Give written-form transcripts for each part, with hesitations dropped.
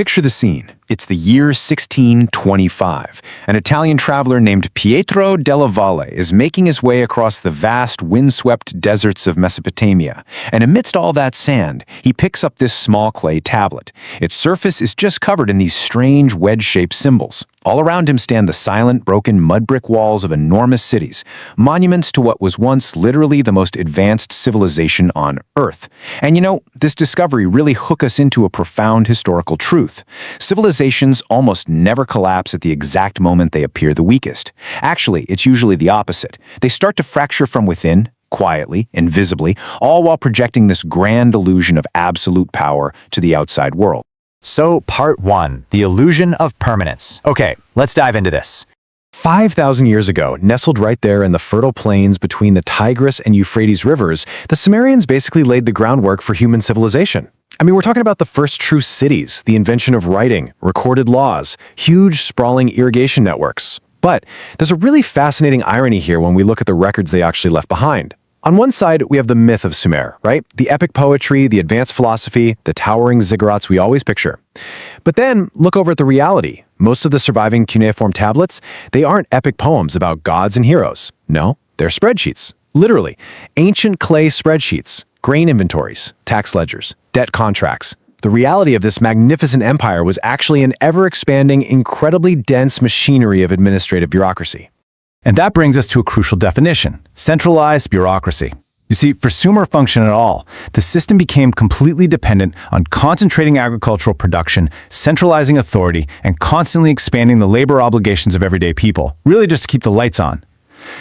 Picture the scene. It's the year 1625. An Italian traveler named Pietro della Valle is making his way across the vast, windswept deserts of Mesopotamia. And amidst all that sand, he picks up this small clay tablet. Its surface is just covered in these strange wedge-shaped symbols. All around him stand the silent, broken mud brick walls of enormous cities, monuments to what was once literally the most advanced civilization on Earth. And you know, this discovery really hooks us into a profound historical truth. Civilizations almost never collapse at the exact moment they appear the weakest. Actually, it's usually the opposite. They start to fracture from within, quietly, invisibly, all while projecting this grand illusion of absolute power to the outside world. So, part 1, the illusion of permanence. Okay, let's dive into this. 5,000 years ago, nestled right there in the fertile plains between the Tigris and Euphrates rivers, the Sumerians basically laid the groundwork for human civilization. I mean, we're talking about the first true cities, the invention of writing, recorded laws, huge sprawling irrigation networks. But there's a really fascinating irony here when we look at the records they actually left behind. On one side, we have the myth of Sumer, right? The epic poetry, the advanced philosophy, the towering ziggurats we always picture. But then, look over at the reality. Most of the surviving cuneiform tablets, they aren't epic poems about gods and heroes. No, they're spreadsheets. Literally, ancient clay spreadsheets, grain inventories, tax ledgers, debt contracts. The reality of this magnificent empire was actually an ever-expanding, incredibly dense machinery of administrative bureaucracy. And that brings us to a crucial definition: centralized bureaucracy. You see, for Sumer to function at all, the system became completely dependent on concentrating agricultural production, centralizing authority, and constantly expanding the labor obligations of everyday people, really just to keep the lights on.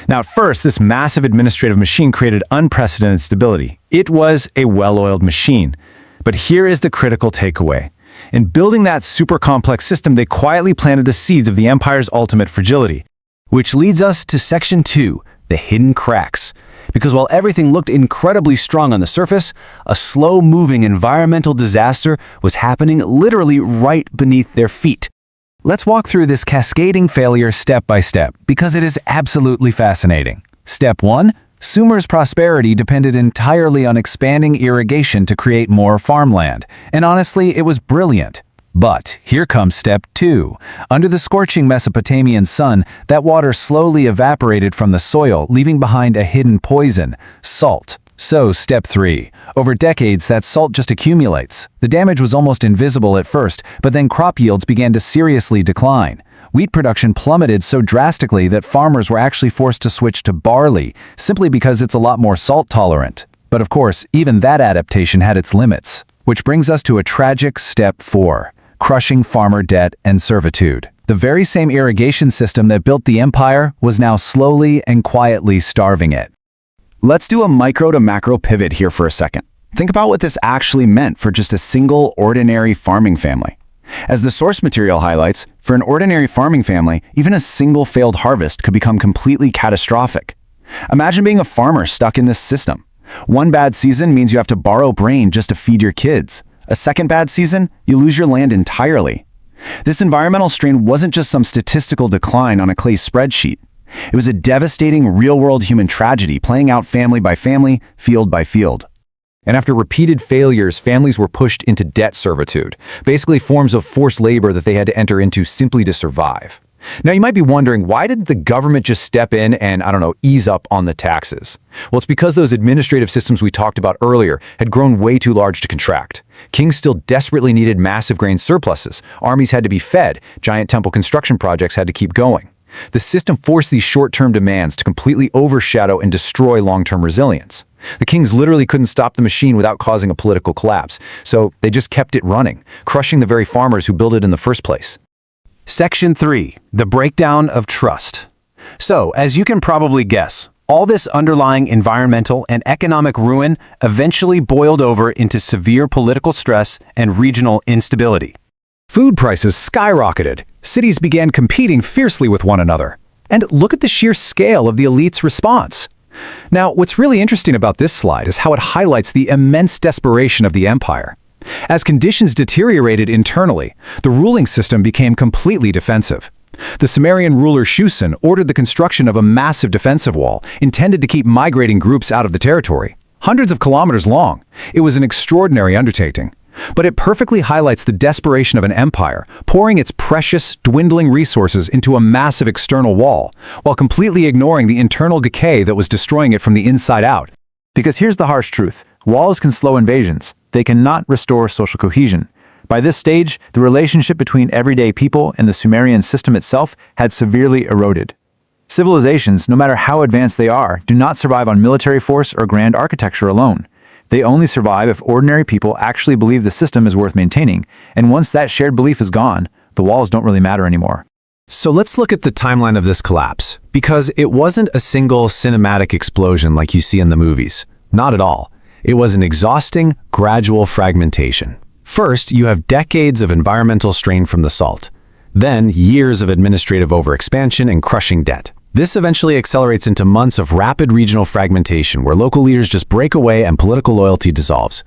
Now, at first, this massive administrative machine created unprecedented stability. It was a well-oiled machine. But here is the critical takeaway. In building that super complex system, they quietly planted the seeds of the empire's ultimate fragility. Which leads us to Section 2, the hidden cracks. Because while everything looked incredibly strong on the surface, a slow-moving environmental disaster was happening literally right beneath their feet. Let's walk through this cascading failure step by step, because it is absolutely fascinating. Step 1. Sumer's prosperity depended entirely on expanding irrigation to create more farmland. And honestly, it was brilliant. But here comes step 2. Under the scorching Mesopotamian sun, that water slowly evaporated from the soil, leaving behind a hidden poison: salt. So, step 3. Over decades, that salt just accumulates. The damage was almost invisible at first, but then crop yields began to seriously decline. Wheat production plummeted so drastically that farmers were actually forced to switch to barley, simply because it's a lot more salt-tolerant. But of course, even that adaptation had its limits. Which brings us to a tragic step 4. Crushing farmer debt and servitude. The very same irrigation system that built the empire was now slowly and quietly starving it. Let's do a micro to macro pivot here for a second. Think about what this actually meant for just a single, ordinary farming family. As the source material highlights, for an ordinary farming family, even a single failed harvest could become completely catastrophic. Imagine being a farmer stuck in this system. One bad season means you have to borrow grain just to feed your kids. A second bad season, you lose your land entirely. This environmental strain wasn't just some statistical decline on a clay spreadsheet. It was a devastating real-world human tragedy playing out family by family, field by field. And after repeated failures, families were pushed into debt servitude, basically forms of forced labor that they had to enter into simply to survive. Now, you might be wondering, why didn't the government just step in and, ease up on the taxes? Well, it's because those administrative systems we talked about earlier had grown way too large to contract. Kings still desperately needed massive grain surpluses. Armies had to be fed. Giant temple construction projects had to keep going. The system forced these short-term demands to completely overshadow and destroy long-term resilience. The kings literally couldn't stop the machine without causing a political collapse, so they just kept it running, crushing the very farmers who built it in the first place. Section 3. The breakdown of trust. So, as you can probably guess, all this underlying environmental and economic ruin eventually boiled over into severe political stress and regional instability. Food prices skyrocketed. Cities began competing fiercely with one another. And look at the sheer scale of the elite's response. Now, what's really interesting about this slide is how it highlights the immense desperation of the empire. As conditions deteriorated internally, the ruling system became completely defensive. The Sumerian ruler Shusen ordered the construction of a massive defensive wall intended to keep migrating groups out of the territory. Hundreds of kilometers long, it was an extraordinary undertaking. But it perfectly highlights the desperation of an empire, pouring its precious, dwindling resources into a massive external wall, while completely ignoring the internal decay that was destroying it from the inside out. Because here's the harsh truth. Walls can slow invasions. They cannot restore social cohesion. By this stage, the relationship between everyday people and the Sumerian system itself had severely eroded. Civilizations, no matter how advanced they are, do not survive on military force or grand architecture alone. They only survive if ordinary people actually believe the system is worth maintaining, and once that shared belief is gone, the walls don't really matter anymore. So let's look at the timeline of this collapse, because it wasn't a single cinematic explosion like you see in the movies. Not at all. It was an exhausting, gradual fragmentation. First, you have decades of environmental strain from the salt. Then, years of administrative overexpansion and crushing debt. This eventually accelerates into months of rapid regional fragmentation where local leaders just break away and political loyalty dissolves.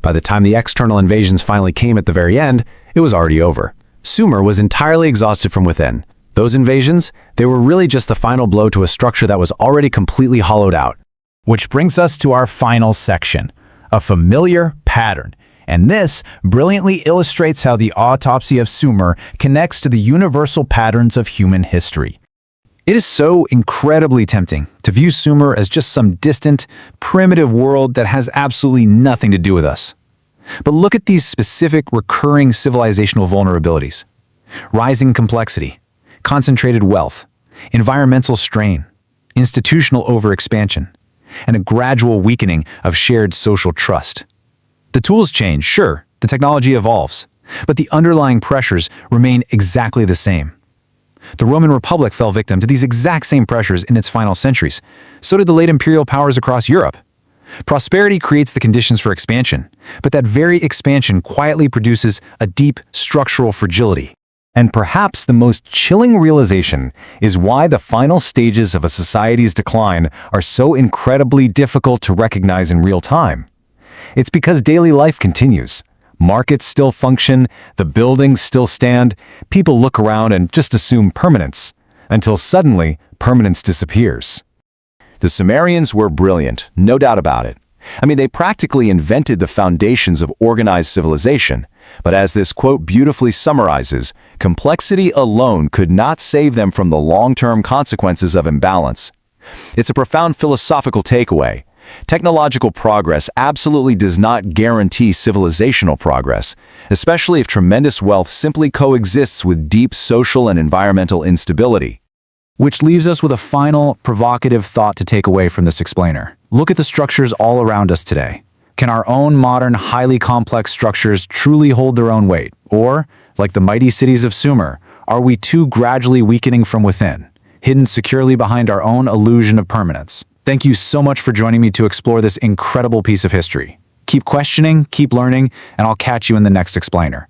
By the time the external invasions finally came at the very end, it was already over. Sumer was entirely exhausted from within. Those invasions, they were really just the final blow to a structure that was already completely hollowed out. Which brings us to our final section, a familiar pattern. And this brilliantly illustrates how the autopsy of Sumer connects to the universal patterns of human history. It is so incredibly tempting to view Sumer as just some distant, primitive world that has absolutely nothing to do with us. But look at these specific, recurring civilizational vulnerabilities. Rising complexity, concentrated wealth, environmental strain, institutional overexpansion, and a gradual weakening of shared social trust. The tools change, sure, the technology evolves, but the underlying pressures remain exactly the same. The Roman Republic fell victim to these exact same pressures in its final centuries. So did the late imperial powers across Europe. Prosperity creates the conditions for expansion, but that very expansion quietly produces a deep structural fragility. And perhaps the most chilling realization is why the final stages of a society's decline are so incredibly difficult to recognize in real time. It's because daily life continues. Markets still function, the buildings still stand, people look around and just assume permanence, until suddenly permanence disappears. The Sumerians were brilliant, no doubt about it. I mean, they practically invented the foundations of organized civilization, but as this quote beautifully summarizes, complexity alone could not save them from the long-term consequences of imbalance. It's a profound philosophical takeaway. Technological progress absolutely does not guarantee civilizational progress, especially if tremendous wealth simply coexists with deep social and environmental instability. Which leaves us with a final, provocative thought to take away from this explainer. Look at the structures all around us today. Can our own modern, highly complex structures truly hold their own weight? Or, like the mighty cities of Sumer, are we too gradually weakening from within, hidden securely behind our own illusion of permanence? Thank you so much for joining me to explore this incredible piece of history. Keep questioning, keep learning, and I'll catch you in the next explainer.